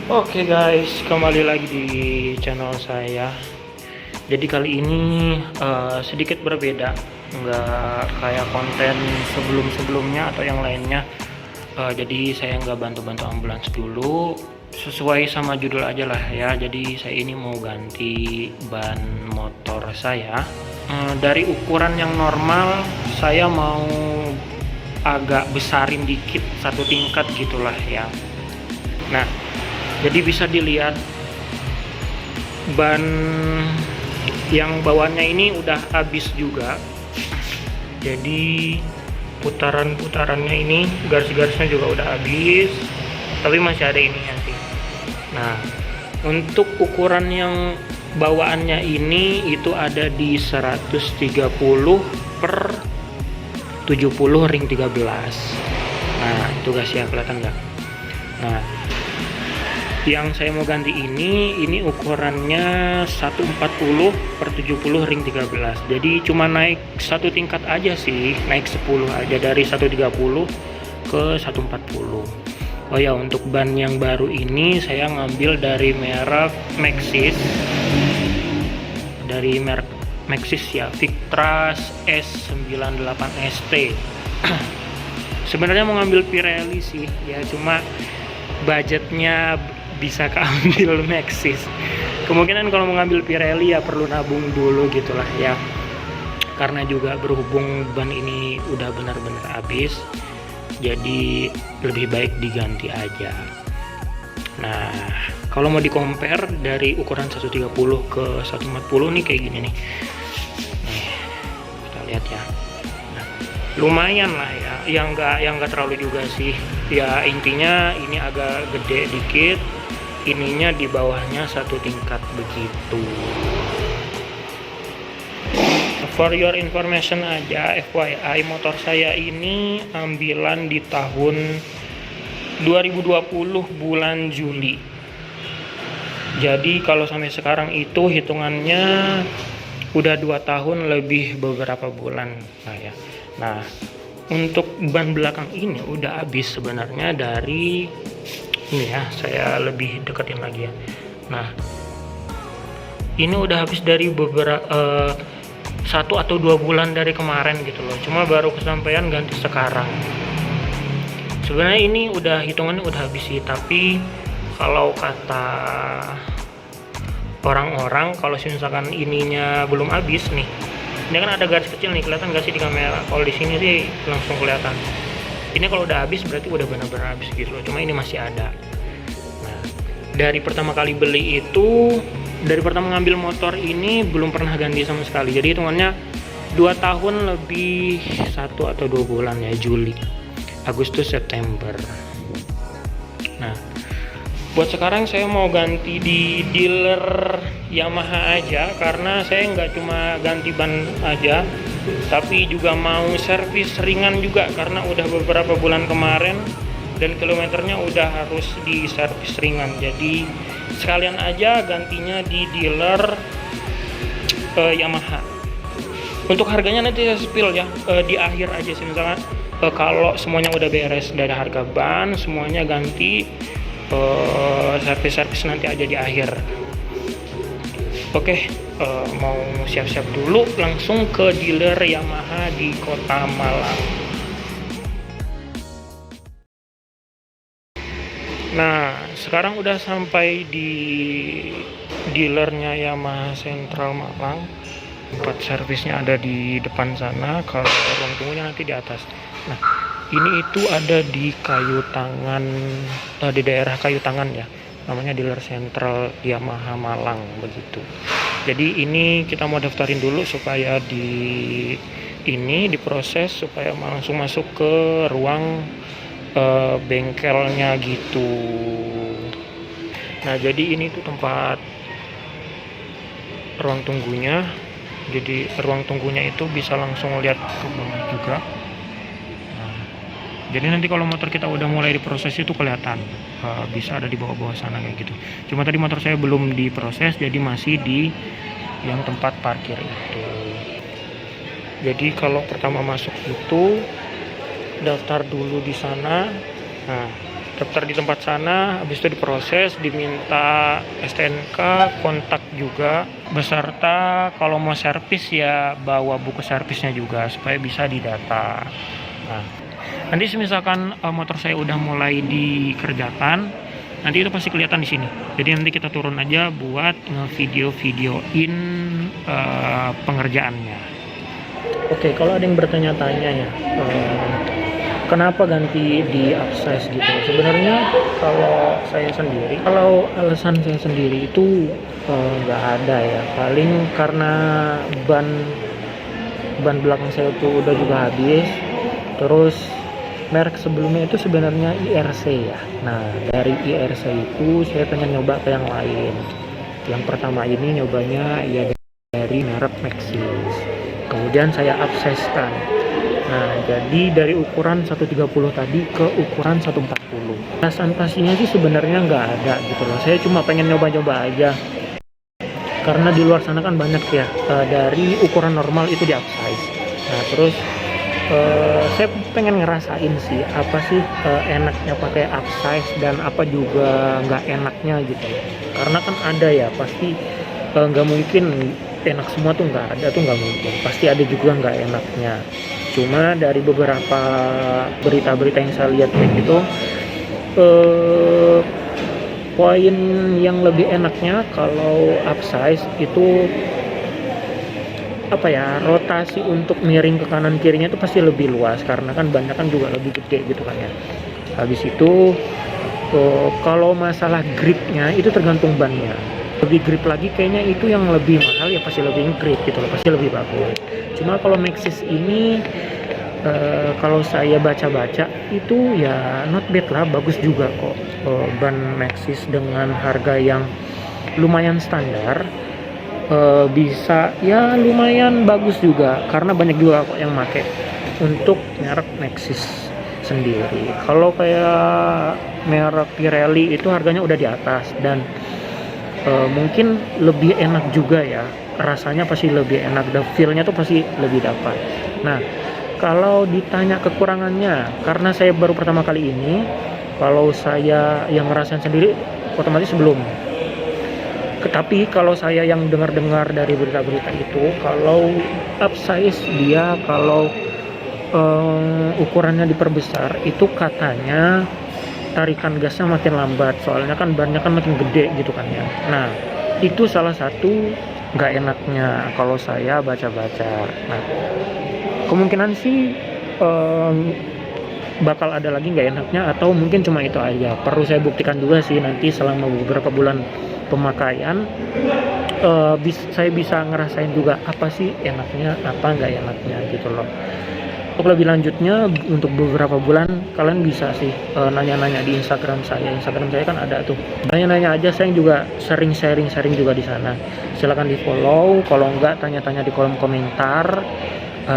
Oke guys, kembali lagi di channel saya. Jadi kali ini sedikit berbeda, nggak kayak konten sebelum-sebelumnya atau yang lainnya. Jadi saya nggak bantu-bantu ambulans dulu, sesuai sama judul aja lah ya. Jadi saya ini mau ganti ban motor saya. Dari ukuran yang normal, saya mau agak besarin dikit, satu tingkat gitulah ya. Nah, jadi bisa dilihat ban yang bawaannya ini udah habis juga. Jadi putaran-putarannya ini, garis-garisnya juga udah habis, tapi masih ada ininya sih. Nah, untuk ukuran yang bawaannya ini itu ada di 130 per 70 ring 13. Nah, itu guys ya, kelihatan nggak? Nah, yang saya mau ganti ini ukurannya 140 per 70 ring 13. Jadi cuma naik satu tingkat aja sih, naik 10 aja dari 130 ke 140. Oh ya, untuk ban yang baru ini saya ngambil dari merek Maxxis. Dari merek Maxxis ya, Victras S98ST. Sebenarnya mau ngambil Pirelli sih, ya cuma budgetnya bisa keambil Maxxis. Kemungkinan kalau mau ngambil Pirelli ya perlu nabung dulu gitulah ya, karena juga berhubung ban ini udah benar-benar habis, jadi lebih baik diganti aja. Nah, kalau mau di compare dari ukuran 130 ke 140 nih kayak gini nih. Nih, kita lihat ya. Nah, lumayan lah ya, yang nggak terlalu juga sih. Ya intinya ini agak gede dikit, ininya di bawahnya satu tingkat begitu. For your information aja, FYI, motor saya ini ambilan di tahun 2020 bulan Juli. Jadi kalau sampai sekarang itu hitungannya udah 2 tahun lebih beberapa bulan lah ya. Nah, untuk ban belakang ini udah habis sebenarnya dari ini ya, saya lebih deketin lagi ya. Nah, ini udah habis dari beberapa 1 atau 2 bulan dari kemarin gitu loh. Cuma baru kesampaian ganti sekarang. Sebenarnya ini udah hitungannya udah habis sih, tapi kalau kata orang-orang, kalau misalkan ininya belum habis nih, ini kan ada garis kecil nih, kelihatan gak sih di kamera? Kalau di sini sih langsung kelihatan. Ini kalau udah habis berarti udah benar-benar habis gitu loh. Cuma ini masih ada. Nah, dari pertama kali beli itu, dari pertama ngambil motor ini belum pernah ganti sama sekali. Jadi hitungannya 2 tahun lebih 1 atau 2 bulan ya, Juli, Agustus, September. Nah, buat sekarang saya mau ganti di dealer Yamaha aja, karena saya nggak cuma ganti ban aja, tapi juga mau servis ringan juga, karena udah beberapa bulan kemarin dan kilometernya udah harus di servis ringan. Jadi sekalian aja gantinya di dealer Yamaha. Untuk harganya nanti saya spill ya di akhir aja sih, misalkan kalau semuanya udah beres dari harga ban semuanya ganti, servis nanti aja di akhir. Oke, mau siap-siap dulu langsung ke dealer Yamaha di Kota Malang. Nah, sekarang udah sampai di dealernya Yamaha Sentral Malang. Tempat servisnya ada di depan sana, kalau ruang tunggunya nanti di atas. Nah, ini itu ada di Kayu Tangan, di daerah Kayu Tangan ya, namanya dealer Sentral Yamaha Malang begitu. Jadi ini kita mau daftarin dulu supaya diproses supaya langsung masuk ke ruang bengkelnya gitu. Nah, jadi ini tuh tempat ruang tunggunya. Jadi ruang tunggunya itu bisa langsung lihat ke bawah juga. Nah, jadi nanti kalau motor kita udah mulai diproses itu kelihatan, bisa ada di bawah-bawah sana kayak gitu. Cuma tadi motor saya belum diproses, jadi masih di yang tempat parkir itu. Jadi kalau pertama masuk itu daftar dulu di sana. Nah, daftar di tempat sana, habis itu diproses, diminta STNK, kontak juga, beserta kalau mau servis ya bawa buku servisnya juga supaya bisa didata. Nah, nanti misalkan motor saya udah mulai dikerjakan, nanti itu pasti kelihatan di sini. Jadi nanti kita turun aja buat ngevideo-videoin pengerjaannya. Oke, kalau ada yang bertanya-tanya ya, kenapa ganti di upsize gitu? Sebenarnya kalau alasan saya sendiri itu nggak ada ya. Paling karena ban belakang saya tuh udah juga habis. Terus merek sebelumnya itu sebenarnya IRC ya. Nah, dari IRC itu saya pengen nyoba ke yang lain. Yang pertama ini nyobanya ya dari merek Maxxis. Kemudian saya upsize kan. Nah, jadi dari ukuran 130 tadi ke ukuran 140. Perasaan pastinya sih sebenarnya nggak ada gitu loh. Saya cuma pengen nyoba-nyoba aja. Karena di luar sana kan banyak ya dari ukuran normal itu di upsize. Nah, terus saya pengen ngerasain sih apa sih enaknya pakai upsize dan apa juga nggak enaknya gitu loh. Karena kan ada ya pasti nggak mungkin enak semua tuh, nggak ada tuh, nggak mungkin. Pasti ada juga nggak enaknya. Cuma dari beberapa berita-berita yang saya lihat kayak gitu, poin yang lebih enaknya kalau upsize itu apa ya, rotasi untuk miring ke kanan kirinya itu pasti lebih luas karena kan banyak kan juga lebih gede gitu kan ya. Habis itu kalau masalah gripnya itu tergantung bannya. Lebih grip lagi kayaknya itu yang lebih mahal ya, pasti lebih grip gitu loh, pasti lebih bagus. Cuma kalau Maxxis ini kalau saya baca-baca itu ya not bad lah, bagus juga kok. Ban Maxxis dengan harga yang lumayan standar bisa ya lumayan bagus juga karena banyak juga kok yang make untuk merek Maxxis sendiri. Kalau kayak merek Pirelli itu harganya udah di atas dan mungkin lebih enak juga ya, rasanya pasti lebih enak dan feel-nya tuh pasti lebih dapat. Nah, kalau ditanya kekurangannya, karena saya baru pertama kali ini, kalau saya yang ngerasain sendiri otomatis belum. Tapi kalau saya yang dengar-dengar dari berita-berita itu, kalau upsize dia kalau ukurannya diperbesar itu katanya tarikan gasnya makin lambat, soalnya kan bannya kan makin gede gitu kan ya. Nah, itu salah satu nggak enaknya kalau saya baca-baca. Nah, kemungkinan sih bakal ada lagi nggak enaknya atau mungkin cuma itu aja. Perlu saya buktikan juga sih nanti selama beberapa bulan pemakaian, saya bisa ngerasain juga apa sih enaknya, apa nggak enaknya gitu loh. Untuk lebih lanjutnya, untuk beberapa bulan kalian bisa sih nanya-nanya di Instagram saya kan ada tuh, nanya-nanya aja. Saya juga sering sharing juga di sana. Silakan di follow, kalau enggak tanya-tanya di kolom komentar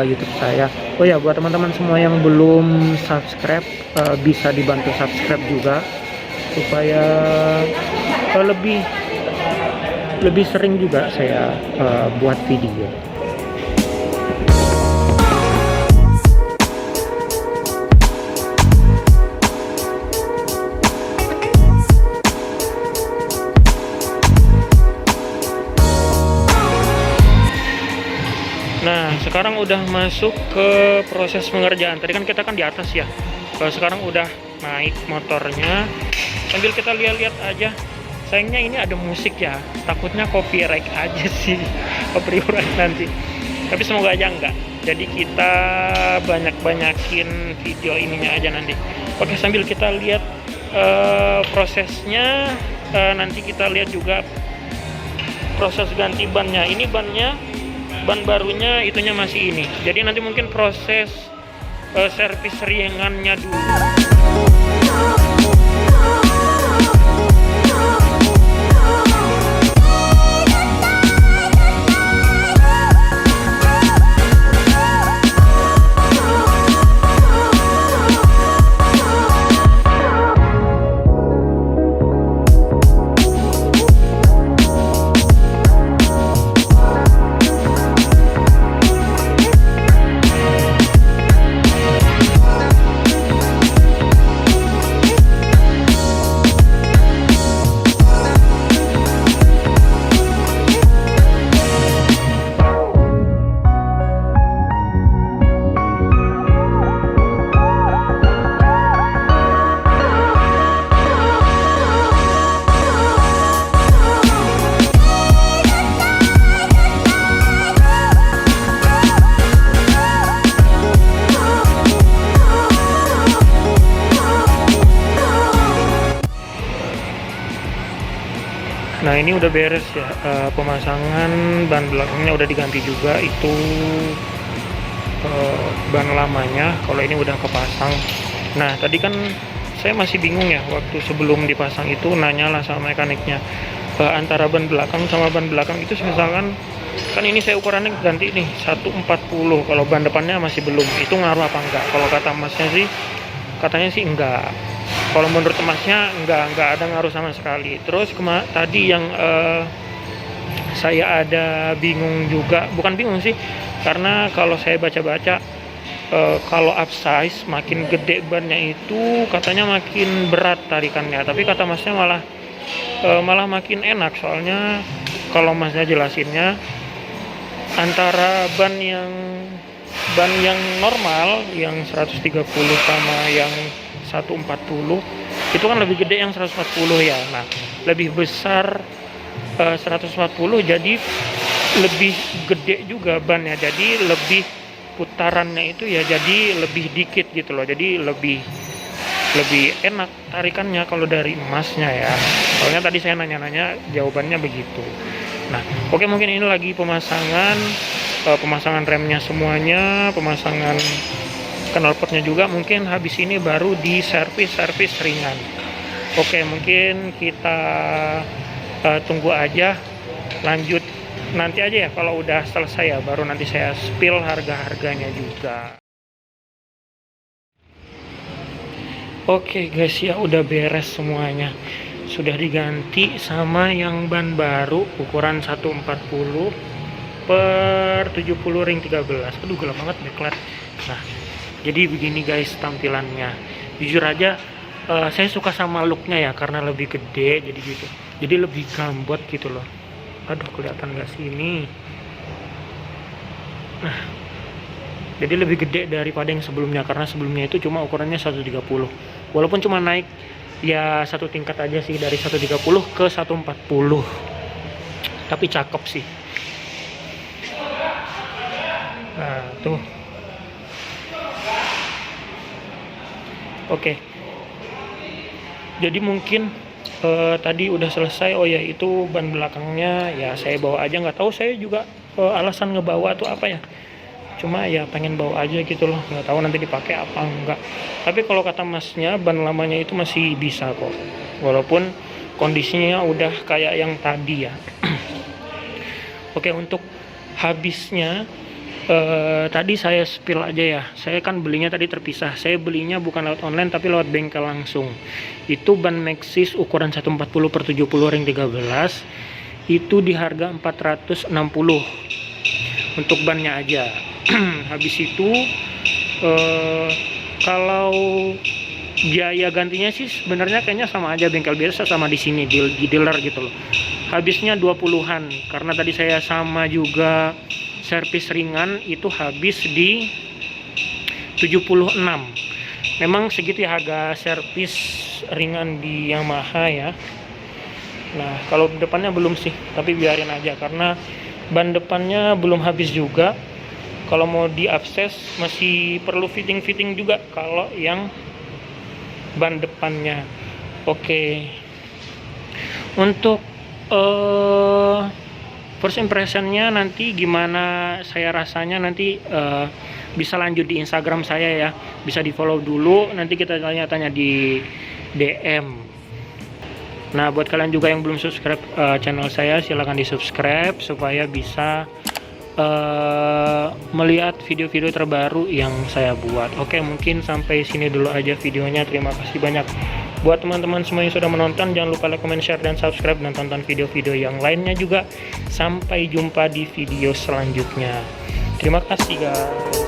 YouTube saya. Oh ya, buat teman-teman semua yang belum subscribe, bisa dibantu subscribe juga supaya lebih sering juga saya buat video. Nah, sekarang udah masuk ke proses pengerjaan. Tadi kan kita kan di atas ya. Sekarang udah naik motornya. Sambil kita lihat-lihat aja. Sayangnya ini ada musik ya. Takutnya copyright aja sih. Copyright nanti. Tapi semoga aja enggak. Jadi kita banyak-banyakin video ininya aja nanti. Oke, sambil kita lihat prosesnya. Nanti kita lihat juga proses ganti bannya. Ini ban barunya itunya masih ini, jadi nanti mungkin proses servis ringannya dulu. ini udah beres ya, pemasangan ban belakangnya udah diganti juga, itu ban lamanya. Kalau ini udah kepasang. Nah tadi kan saya masih bingung ya, waktu sebelum dipasang itu nanyalah sama mekaniknya, antara ban belakang sama ban belakang itu misalkan kan ini saya ukurannya ganti nih 140, kalau ban depannya masih belum, itu ngaruh apa enggak? Kalau kata masnya sih katanya sih enggak. Kalau menurut masnya enggak ada ngaruh sama sekali. Terus tadi yang saya ada bingung juga, bukan bingung sih, karena kalau saya baca-baca kalau upsize makin gede bannya itu katanya makin berat tarikannya, tapi kata masnya malah makin enak. Soalnya kalau masnya jelasinnya, antara ban yang normal yang 130 sama yang 140 itu kan lebih gede yang 140 ya. Nah lebih besar 140, jadi lebih gede juga bannya, jadi lebih putarannya itu ya jadi lebih dikit gitu loh, jadi lebih enak tarikannya kalau dari emasnya ya. Soalnya tadi saya nanya-nanya jawabannya begitu. Nah oke, mungkin ini lagi pemasangan remnya semuanya, pemasangan knalpotnya juga, mungkin habis ini baru di servis ringan. Oke, mungkin kita tunggu aja, lanjut nanti aja ya kalau udah selesai ya, baru nanti saya spill harganya juga. Oke guys ya, udah beres semuanya, sudah diganti sama yang ban baru ukuran 140 per 70 ring 13. Aduh gelap banget backlight. Nah jadi begini guys tampilannya. Jujur aja saya suka sama looknya ya, karena lebih gede jadi gitu, jadi lebih gambot gitu loh. Aduh kelihatan gak sih ini? Nah jadi lebih gede daripada yang sebelumnya, karena sebelumnya itu cuma ukurannya 130, walaupun cuma naik ya satu tingkat aja sih, dari 130 ke 140, tapi cakep sih. Nah tuh oke, jadi mungkin tadi udah selesai. Oh ya, itu ban belakangnya ya saya bawa aja, nggak tahu saya juga alasan ngebawa atau apa ya, cuma ya pengen bawa aja gitu loh, nggak tahu nanti dipakai apa enggak. Tapi kalau kata masnya ban lamanya itu masih bisa kok, walaupun kondisinya udah kayak yang tadi ya. Oke, untuk habisnya tadi saya spill aja ya, saya kan belinya tadi terpisah, saya belinya bukan lewat online tapi lewat bengkel langsung. Itu ban Maxxis ukuran 140 per 70 ring 13 itu di harga 460 untuk bannya aja. Habis itu kalau biaya gantinya sih sebenarnya kayaknya sama aja bengkel biasa sama di sini di dealer gitu loh. Habisnya 20-an, karena tadi saya sama juga servis ringan itu habis di 76. Memang segitu ya harga servis ringan di Yamaha ya. Nah kalau depannya belum sih, tapi biarin aja karena ban depannya belum habis juga. Kalau mau di akses masih perlu fitting juga kalau yang ban depannya. Oke, untuk first impressionnya nanti gimana saya rasanya nanti bisa lanjut di Instagram saya ya, bisa di follow dulu, nanti kita tanya-tanya di DM. Nah buat kalian juga yang belum subscribe channel saya, silahkan di subscribe supaya bisa melihat video-video terbaru yang saya buat. Oke, mungkin sampai sini dulu aja videonya. Terima kasih banyak buat teman-teman semua yang sudah menonton. Jangan lupa like, comment, share, dan subscribe, dan tonton video-video yang lainnya juga. Sampai jumpa di video selanjutnya. Terima kasih guys.